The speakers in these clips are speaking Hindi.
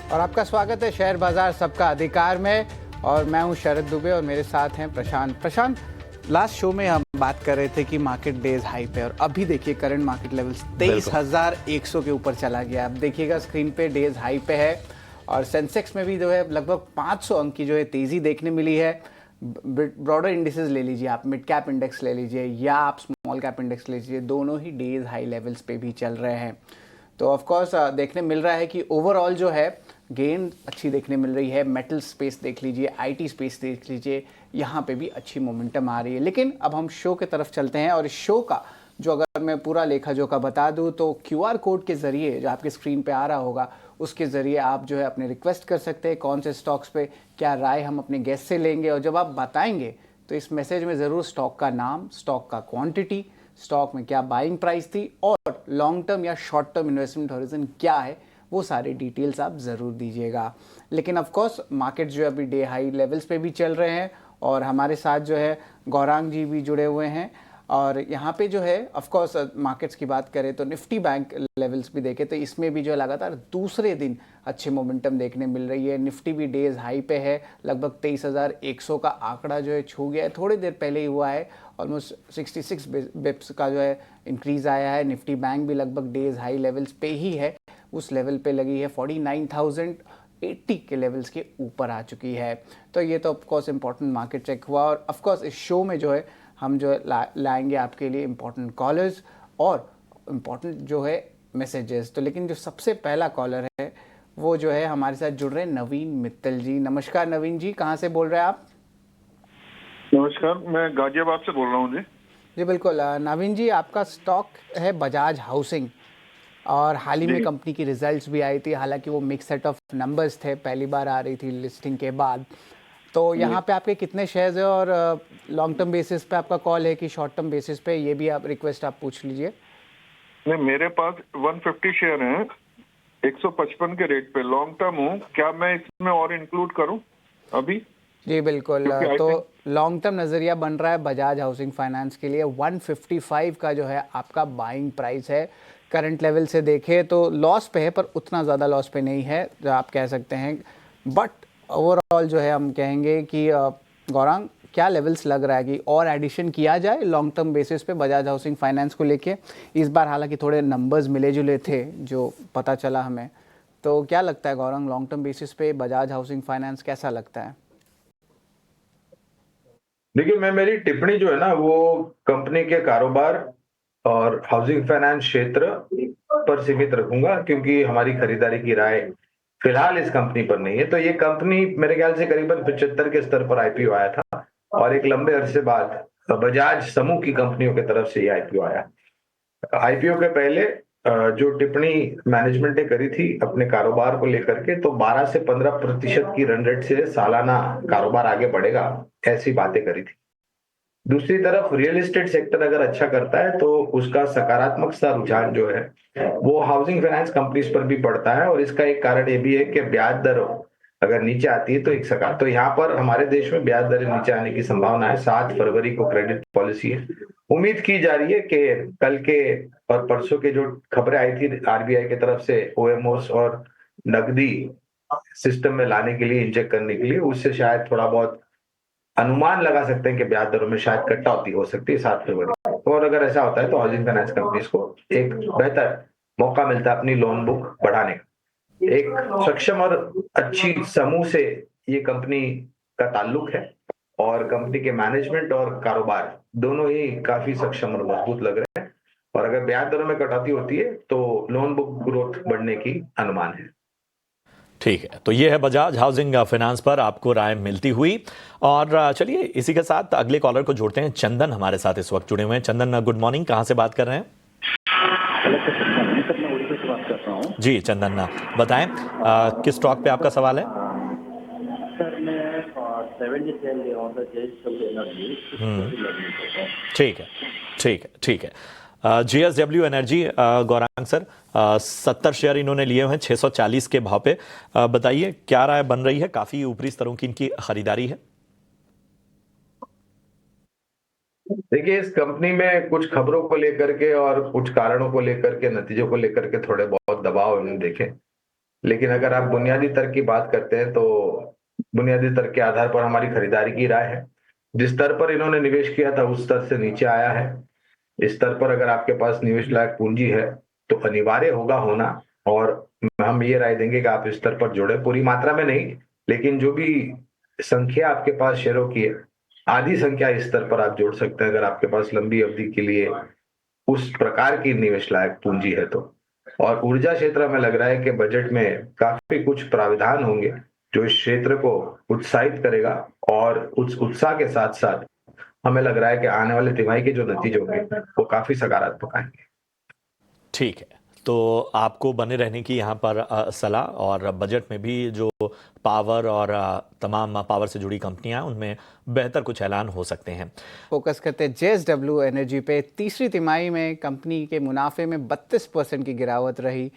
और आपका स्वागत है शेयर बाजार सबका अधिकार में। और मैं हूं शरद दुबे और मेरे साथ हैं प्रशांत। लास्ट शो में हम बात कर रहे थे कि मार्केट डेज हाई पे, और अभी देखिए करंट मार्केट लेवल्स 23,100 के ऊपर चला गया। अब देखिएगा स्क्रीन पे डेज हाई पे है, और सेंसेक्स में भी जो है लगभग 500 अंक की जो है तेजी देखने मिली है। ब्रॉडर इंडिसेस ले लीजिए, आप मिड कैप इंडेक्स ले लीजिए या आप स्मॉल कैप इंडेक्स ले लीजिए, दोनों ही डेज हाई लेवल्स पे भी चल रहे हैं। तो ऑफ कोर्स देखने मिल रहा है कि ओवरऑल जो है गेन अच्छी देखने मिल रही है। मेटल स्पेस देख लीजिए, आईटी स्पेस देख लीजिए, यहाँ पे भी अच्छी मोमेंटम आ रही है। लेकिन अब हम शो की तरफ चलते हैं, और इस शो का जो अगर मैं पूरा लेखा जोखा बता दूं तो क्यूआर कोड के ज़रिए जो आपके स्क्रीन पे आ रहा होगा, उसके ज़रिए आप जो है अपने रिक्वेस्ट कर सकते हैं कौन से स्टॉक्स पे क्या राय हम अपने गेस्ट से लेंगे। और जब आप बताएंगे तो इस मैसेज में ज़रूर स्टॉक का नाम, स्टॉक का क्वांटिटी, स्टॉक में क्या बाइंग प्राइस थी और लॉन्ग टर्म या शॉर्ट टर्म इन्वेस्टमेंट हॉरिजन क्या है, वो सारे डिटेल्स आप ज़रूर दीजिएगा। लेकिन ऑफ कोर्स मार्केट जो अभी डे हाई लेवल्स पे भी चल रहे हैं, और हमारे साथ जो है गौरांग जी भी जुड़े हुए हैं। और यहाँ पे जो है ऑफ कोर्स मार्केट्स की बात करें तो निफ्टी बैंक लेवल्स भी देखें तो इसमें भी जो है लगातार दूसरे दिन अच्छे मोमेंटम देखने मिल रही है। निफ्टी भी डेज हाई पे है, लगभग 23,100 का आंकड़ा जो है छू गया है, थोड़ी देर पहले ही हुआ है। ऑलमोस्ट 66 बिप्स का जो है इंक्रीज आया है। निफ्टी बैंक भी लगभग डेज हाई लेवल्स पे ही है, उस लेवल पे लगी है 49,080 के लेवल्स के ऊपर आ चुकी है। तो ये तो ऑफकोर्स इंपॉर्टेंट मार्केट चेक हुआ। और ऑफकोर्स इस शो में जो है हम जो है लाएंगे आपके लिए इंपॉर्टेंट कॉलर्स और इम्पॉर्टेंट जो है मैसेजेस। तो लेकिन जो सबसे पहला कॉलर है वो जो है हमारे साथ जुड़ रहे हैं नवीन मित्तल जी। नमस्कार नवीन जी, कहाँ से बोल रहे हैं आप? नमस्कार, मैं गाजियाबाद से बोल रहा हूँ जी। जी बिल्कुल। नवीन जी, आपका स्टॉक है बजाज हाउसिंग, और हाल ही में कंपनी की रिजल्ट्स भी आई थी। हालांकि वो मिक्स सेट ऑफ नंबर्स थे, पहली बार आ रही थी लिस्टिंग के बाद। तो यहाँ पे आपके कितने शेयर्स है, और लॉन्ग टर्म बेसिस पे आपका कॉल है कि शॉर्ट टर्म बेसिस पे, ये भी आप रिक्वेस्ट आप पूछ लीजिए। नहीं, मेरे पास 150 शेयर हैं 155 के रेट पे। लॉन्ग टर्म हूँ, क्या मैं इसमें और इंक्लूड करूँ अभी? जी बिल्कुल। क्योंकि तो लॉन्ग टर्म नज़रिया बन रहा है बजाज हाउसिंग फाइनेंस के लिए। 155 का जो है आपका बाइंग प्राइस है। करंट लेवल से देखें तो लॉस पे है, पर उतना ज़्यादा लॉस पे नहीं है जो आप कह सकते हैं। बट ओवरऑल जो है हम कहेंगे कि गौरांग, क्या लेवल्स लग रहा है कि और एडिशन किया जाए लॉन्ग टर्म बेसिस पे बजाज हाउसिंग फाइनेंस को लेके? इस बार हालांकि थोड़े नंबर्स मिले जुले थे जो पता चला हमें। तो क्या लगता है गौरांग, लॉन्ग टर्म बेसिस पे बजाज हाउसिंग फाइनेंस कैसा लगता है? देखिए, मैं मेरी टिप्पणी जो है ना वो कंपनी के कारोबार और हाउसिंग फाइनेंस क्षेत्र पर सीमित रखूंगा, क्योंकि हमारी खरीदारी की राय फिलहाल इस कंपनी पर नहीं है। तो ये कंपनी मेरे ख्याल से करीबन 75 के स्तर पर आईपीओ आया था, और एक लंबे अरसे बाद बजाज समूह की कंपनियों की तरफ से ये आईपीओ आया। आईपीओ के पहले जो टिप्पणी मैनेजमेंट ने करी थी अपने कारोबार को लेकर के, तो 12 से 15% की रन रेट से सालाना कारोबार आगे बढ़ेगा, ऐसी बातें करी थी। दूसरी तरफ रियल एस्टेट सेक्टर अगर अच्छा करता है तो उसका सकारात्मक सा रुझान जो है वो हाउसिंग फाइनेंस कंपनीज पर भी पड़ता है। और इसका एक कारण ये भी है कि ब्याज दर अगर नीचे आती है तो एक सकार, तो यहाँ पर हमारे देश में ब्याज दरें नीचे आने की संभावना है। 7 फरवरी को क्रेडिट पॉलिसी है। उम्मीद की जा रही है कि कल के और परसों के जो खबरें आई थी आरबीआई की तरफ से ओएमओस और नकदी सिस्टम में लाने के लिए, इंजेक्ट करने के लिए, उससे शायद थोड़ा बहुत अनुमान लगा सकते हैं कि ब्याज दरों में शायद कटौती हो सकती है 7 फरवरी को। और अगर ऐसा होता है तो हाउसिंग फाइनेंस कंपनीज को एक बेहतर मौका मिलता है अपनी लोन बुक बढ़ाने का। एक सक्षम और अच्छी समूह से ये कंपनी का ताल्लुक है, और कंपनी के मैनेजमेंट और कारोबार दोनों ही काफी सक्षम और मजबूत लग रहे हैं। और अगर ब्याज दरों में कटौती होती है तो लोन बुक ग्रोथ बढ़ने की अनुमान है। ठीक है, तो ये है बजाज हाउसिंग फाइनेंस पर आपको राय मिलती हुई। और चलिए इसी के साथ अगले कॉलर को जोड़ते हैं। चंदन हमारे साथ इस वक्त जुड़े हुए हैं। चंदन, गुड मॉर्निंग, कहाँ से बात कर रहे हैं? जी चंदन, बताएं किस स्टॉक पे आपका सवाल है? सर मैं 70 शेयर ले रहा हूँ सर, JSW एनर्जी। ठीक है, ठीक है, ठीक है। JSW energy, Gaurang sir, 70 share इन्होंने लिए हुए हैं 640 के भाव पे। बताइए क्या राय बन रही है? काफी ऊपरी स्तरों की इनकी खरीदारी है। देखिए, इस कंपनी में कुछ खबरों को लेकर के और कुछ कारणों को लेकर के, नतीजों को लेकर के थोड़े बहुत दबाव हमने देखे। लेकिन अगर आप बुनियादी तर्क की बात करते हैं तो बुनियादी तर्क के आधार पर हमारी खरीदारी की राय है। जिस स्तर पर इन्होंने निवेश किया था उस स्तर से नीचे आया है। इस स्तर पर अगर आपके पास निवेश लायक पूंजी है तो अनिवार्य होगा होना, और हम ये राय देंगे कि आप इस स्तर पर जोड़े, पूरी मात्रा में नहीं, लेकिन जो भी संख्या आपके पास शेयरों की है, आधी संख्या इस स्तर पर आप जोड़ सकते हैं अगर आपके पास लंबी अवधि के लिए उस प्रकार की निवेश लायक पूंजी है तो। और ऊर्जा क्षेत्र में लग रहा है कि बजट में काफी कुछ प्राविधान होंगे जो इस क्षेत्र को उत्साहित करेगा, और उस उत्साह के साथ साथ हमें लग रहा है कि आने वाले तिमाही के जो नतीजे होंगे वो काफी सकारात्मक आएंगे। ठीक है, तो आपको बने रहने की यहाँ पर सलाह, और बजट में भी जो पावर और तमाम पावर से जुड़ी कंपनियां उनमें बेहतर कुछ ऐलान हो सकते हैं। फोकस करते हैं JSW एनर्जी पे। तीसरी तिमाही में कंपनी के मुनाफे में 32% की गिरावट रही,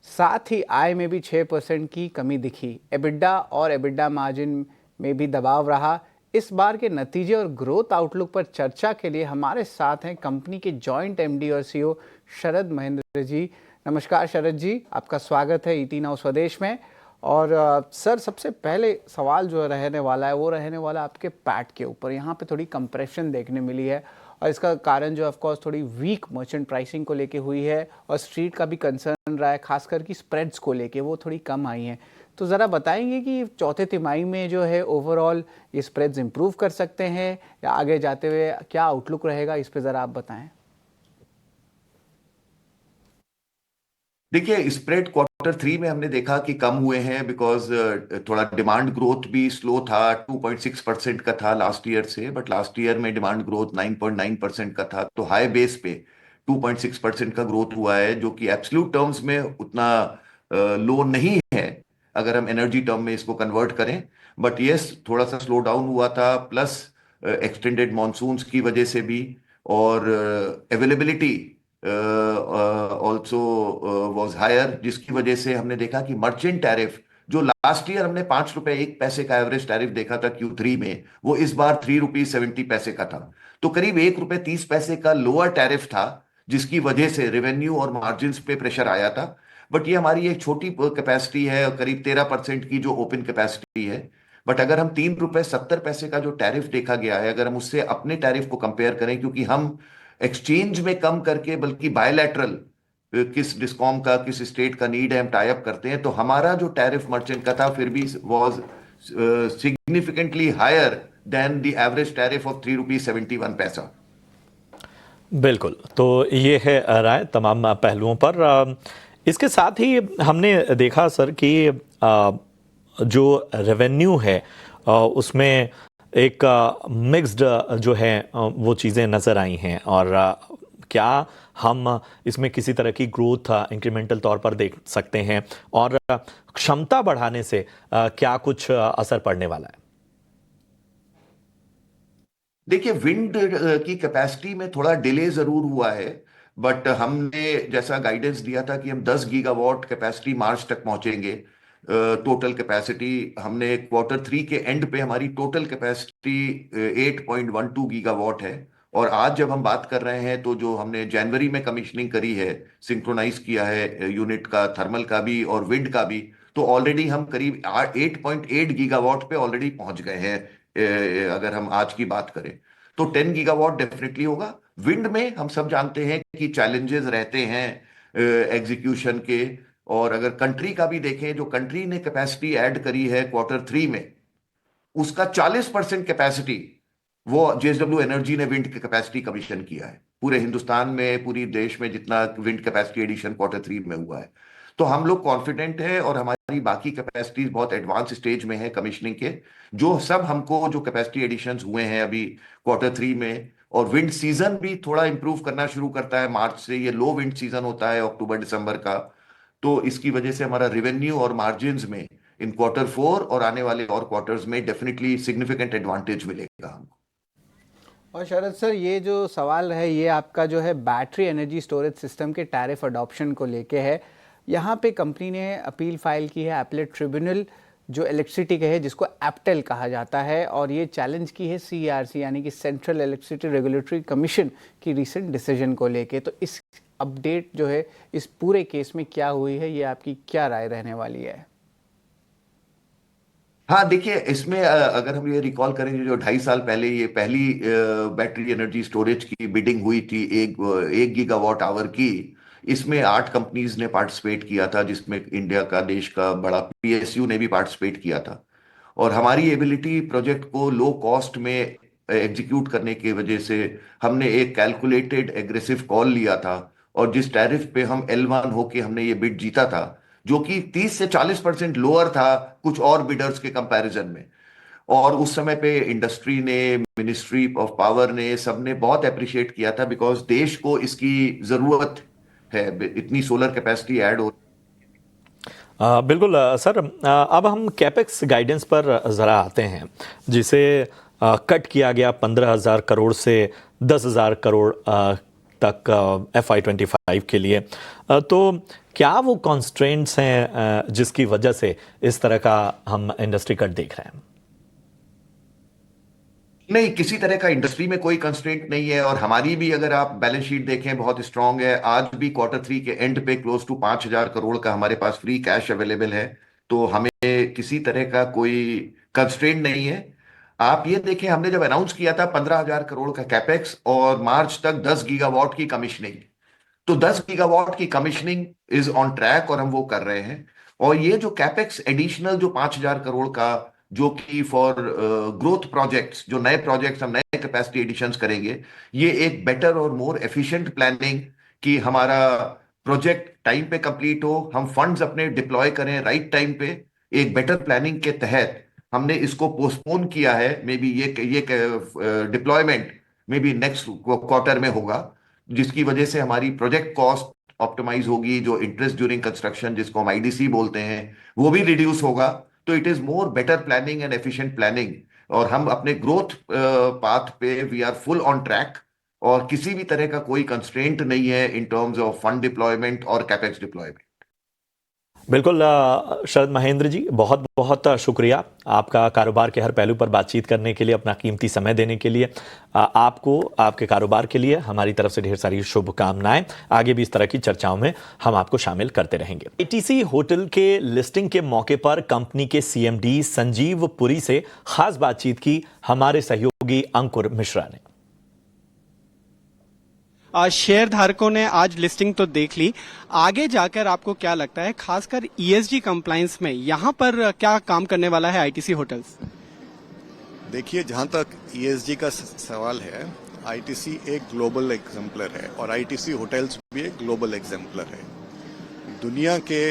साथ ही आय में भी 6% की कमी दिखी। एबिडा और एबिडा मार्जिन में भी दबाव रहा। इस बार के नतीजे और ग्रोथ आउटलुक पर चर्चा के लिए हमारे साथ हैं कंपनी के जॉइंट MD और CEO शरद महेंद्र जी। नमस्कार शरद जी, आपका स्वागत है ET नाउ स्वदेश में। और सर, सबसे पहले सवाल जो रहने वाला है वो रहने वाला आपके पैट के ऊपर। यहाँ पे थोड़ी कंप्रेशन देखने मिली है, और इसका कारण जो ऑफ कोर्स थोड़ी वीक मर्चेंट प्राइसिंग को लेके हुई है, और स्ट्रीट का भी कंसर्न रहा है, खासकर की स्प्रेड्स को लेके वो थोड़ी कम आई हैं। तो ज़रा बताएंगे कि चौथे तिमाही में जो है ओवरऑल ये स्प्रेड्स इंप्रूव कर सकते हैं या आगे जाते हुए क्या आउटलुक रहेगा, इस पे ज़रा आप बताएं। देखिए, स्प्रेड Q3 में हमने देखा कि कम हुए हैं बिकॉज थोड़ा डिमांड ग्रोथ भी स्लो था। 2.6% का था लास्ट ईयर से, बट लास्ट ईयर में डिमांड ग्रोथ 9.9% का था, तो हाई बेस पे 2.6% का ग्रोथ हुआ है, जो कि एब्सोल्यूट टर्म्स में उतना लो नहीं है अगर हम एनर्जी टर्म में इसको कन्वर्ट करें। बट यस, थोड़ा सा स्लो डाउन हुआ था, प्लस एक्सटेंडेड मॉनसून्स की वजह से भी, और अवेलेबिलिटी ऑल्सो वॉज हायर, जिसकी वजह से हमने देखा कि मर्चेंट टैरिफ जो लास्ट ईयर हमने 5 रुपए 1 पैसे का एवरेज टैरिफ देखा था Q3 में, वो इस बार 3 रुपीज 70 पैसे का था। तो करीब 1 रुपए 30 पैसे का लोअर टैरिफ था, जिसकी वजह से रेवेन्यू और मार्जिन्स पे प्रेशर आया था। बट ये हमारी एक छोटी कैपेसिटी है, करीब 13% की जो ओपन कैपेसिटी है। बट अगर हम 3 रुपए 70 पैसे का जो टैरिफ देखा गया है, अगर हम उससे अपने टैरिफ को कंपेयर करें, क्योंकि हम एक्सचेंज में कम करके बल्कि बायलैटरल किस डिस्कॉम का किस स्टेट का नीड है हम टाई अप करते हैं, तो हमारा जो टैरिफ मर्चेंट का था फिर भी was significantly higher than the average tariff of 3 rupees 71 paisa. बिल्कुल, तो ये है राय तमाम पहलुओं पर। इसके साथ ही हमने देखा सर कि जो रेवेन्यू है उसमें एक मिक्स्ड जो है वो चीज़ें नज़र आई हैं, और क्या हम इसमें किसी तरह की ग्रोथ इंक्रीमेंटल तौर पर देख सकते हैं, और क्षमता बढ़ाने से क्या कुछ असर पड़ने वाला है? देखिए, विंड की कैपेसिटी में थोड़ा डिले जरूर हुआ है, बट हमने जैसा गाइडेंस दिया था कि हम 10 गीगावाट कैपेसिटी मार्च तक पहुंचेंगे। टोटल कैपेसिटी हमने Q3 के एंड पे हमारी टोटल कैपेसिटी 8.12 गीगावाट है। और आज जब हम बात कर रहे हैं तो जो हमने जनवरी में कमीशनिंग करी है, सिंक्रोनाइज किया है यूनिट का, थर्मल का भी और विंड का भी, तो ऑलरेडी हम करीब 8.8 गीगावाट पे ऑलरेडी पहुंच गए हैं। अगर हम आज की बात करें तो 10 गीगावाट डेफिनेटली होगा। विंड में हम सब जानते हैं कि चैलेंजेस रहते हैं एग्जीक्यूशन के, और अगर कंट्री का भी देखें, जो कंट्री ने कैपेसिटी ऐड करी है Q3 में, उसका 40% कैपेसिटी वो JSW एनर्जी ने विंड की कैपेसिटी कमीशन किया है। पूरे हिंदुस्तान में, पूरी देश में जितना विंड कैपेसिटी एडिशन Q3 में हुआ है, तो हम लोग कॉन्फिडेंट है, और हमारी बाकी कैपेसिटीज बहुत एडवांस स्टेज में है कमीशनिंग के। जो सब हमको जो कैपेसिटी एडिशंस हुए हैं अभी Q3 में, और विंड सीजन भी थोड़ा इंप्रूव करना शुरू करता है मार्च से। ये लो विंड सीजन होता है अक्टूबर दिसंबर का, तो इसकी वजह से हमारा रेवेन्यू और मार्जिन्स में इन Q4 और आने वाले और क्वार्टर्स में डेफिनेटली सिग्निफिकेंट एडवांटेज मिलेगा हमको। और शरद सर, ये जो सवाल है ये आपका जो है बैटरी एनर्जी स्टोरेज सिस्टम के टैरिफ अडॉप्शन को लेके है। यहाँ पे कंपनी ने अपील फाइल की है एपलेट ट्रिब्यूनल जो इलेक्ट्रिसिटी के है, जिसको एप्टेल कहा जाता है, और ये चैलेंज की है CERC यानी कि सेंट्रल इलेक्ट्रिसिटी रेगुलेटरी कमीशन की रीसेंट डिसीजन को लेके। तो इस अपडेट जो है इस पूरे केस में क्या हुई है, ये आपकी क्या राय रहने वाली है? हाँ देखिए, इसमें अगर हम ये रिकॉल करेंगे, जो 2.5 साल पहले ये पहली बैटरी एनर्जी स्टोरेज की बिडिंग हुई थी 1 गीगावाट आवर की, इसमें 8 कंपनीज ने पार्टिसिपेट किया था, जिसमें इंडिया का, देश का बड़ा पीएसयू ने भी पार्टिसिपेट किया था। और हमारी एबिलिटी प्रोजेक्ट को लो कॉस्ट में एग्जीक्यूट करने की वजह से हमने एक कैलकुलेटेड एग्रेसिव कॉल लिया था, और जिस टैरिफ पे हम L1 होके हमने ये बिड जीता था, जो कि 30 से 40% लोअर था कुछ और बिडर्स के कंपैरिजन में। और उस समय पे इंडस्ट्री ने, मिनिस्ट्री ऑफ पावर ने, सबने बहुत अप्रिशिएट किया था, बिकॉज देश को इसकी जरूरत है, इतनी सोलर कैपेसिटी ऐड हो। बिल्कुल सर, अब हम कैपेक्स गाइडेंस पर ज़रा आते हैं, जिसे कट किया गया 15,000 करोड़ से 10,000 करोड़ तक FY25 के लिए। तो क्या वो कॉन्स्ट्रेंट्स हैं जिसकी वजह से इस तरह का हम इंडस्ट्री कट देख रहे हैं? नहीं, किसी तरह का इंडस्ट्री में कोई कंस्ट्रेंट नहीं है, और हमारी भी अगर आप बैलेंस शीट देखें बहुत स्ट्रांग है। आज भी Q3 के एंड पे क्लोज टू 5,000 करोड़ का हमारे पास फ्री कैश अवेलेबल है, तो हमें किसी तरह का कोई कंस्ट्रेंट नहीं है। आप ये देखें, हमने जब अनाउंस किया था 15,000 करोड़ का कैपेक्स और मार्च तक 10 गीगावाट की कमिश्निंग, तो 10 गीगावाट की कमिश्निंग इज ऑन ट्रैक और हम वो कर रहे हैं। और ये जो कैपेक्स एडिशनल जो 5,000 करोड़ का, जो कि फॉर ग्रोथ प्रोजेक्ट्स, जो नए प्रोजेक्ट्स हम नए कैपेसिटी एडिशंस करेंगे, ये एक बेटर और मोर एफिशिएंट प्लानिंग कि हमारा प्रोजेक्ट टाइम पे कंप्लीट हो, हम फंड्स अपने डिप्लॉय करें राइट टाइम पे, एक बेटर प्लानिंग के तहत हमने इसको पोस्टपोन किया है। मे बी ये deployment may be next quarter में होगा, जिसकी वजह से हमारी प्रोजेक्ट कॉस्ट ऑप्टिमाइज होगी, जो इंटरेस्ट ड्यूरिंग कंस्ट्रक्शन जिसको हम आईडीसी बोलते हैं वो भी रिड्यूस होगा। तो it is more better planning and efficient planning, और हम अपने ग्रोथ पाथ पे we are full on track, और किसी भी तरह का कोई कंस्ट्रेंट नहीं है in terms of fund deployment और कैपेक्स डिप्लॉयमेंट। बिल्कुल शरद महेंद्र जी, बहुत बहुत शुक्रिया आपका कारोबार के हर पहलू पर बातचीत करने के लिए, अपना कीमती समय देने के लिए। आपको, आपके कारोबार के लिए हमारी तरफ से ढेर सारी शुभकामनाएं। आगे भी इस तरह की चर्चाओं में हम आपको शामिल करते रहेंगे। आईटीसी होटल के लिस्टिंग के मौके पर कंपनी के CMD संजीव पुरी से खास बातचीत की हमारे सहयोगी अंकुर मिश्रा ने। शेयर धारकों ने आज लिस्टिंग तो देख ली, आगे जाकर आपको क्या लगता है, खासकर ESG कंप्लायंस में यहाँ पर क्या काम करने वाला है आईटीसी होटल्स? देखिए, जहाँ तक ESG का सवाल है, आईटीसी एक ग्लोबल एग्जाम्पलर है और आईटीसी होटल्स भी एक ग्लोबल एग्जाम्पलर है। दुनिया के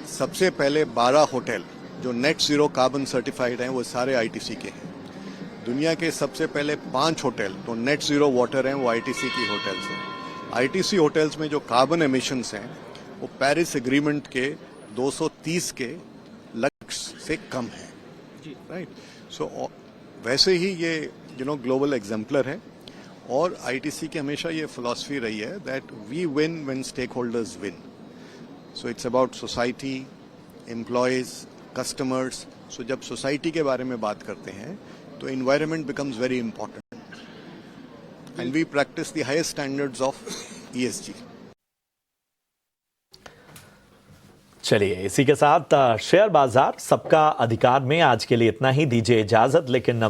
सबसे पहले 12 होटल जो नेट जीरो कार्बन सर्टिफाइड हैं, वो सारे आईटीसी के हैं। दुनिया के सबसे पहले 5 होटल तो नेट जीरो वाटर हैं, वो आईटीसी की होटल्स हैं। आईटीसी होटल्स में जो कार्बन एमिशंस हैं वो पेरिस एग्रीमेंट के 230 के लक्ष्य से कम है, राइट। सो वैसे ही ये ग्लोबल एग्जाम्पलर है, और आईटीसी की हमेशा ये फिलॉसफी रही है that we win when stakeholders win. So it's about society, employees, customers. So जब सोसाइटी के बारे में बात करते हैं तो environment becomes very important, and we practice the highest standards of ESG. चलिए, इसी के साथ शेयर बाजार सबका अधिकार में आज के लिए इतना ही। दीजिए इजाजत, लेकिन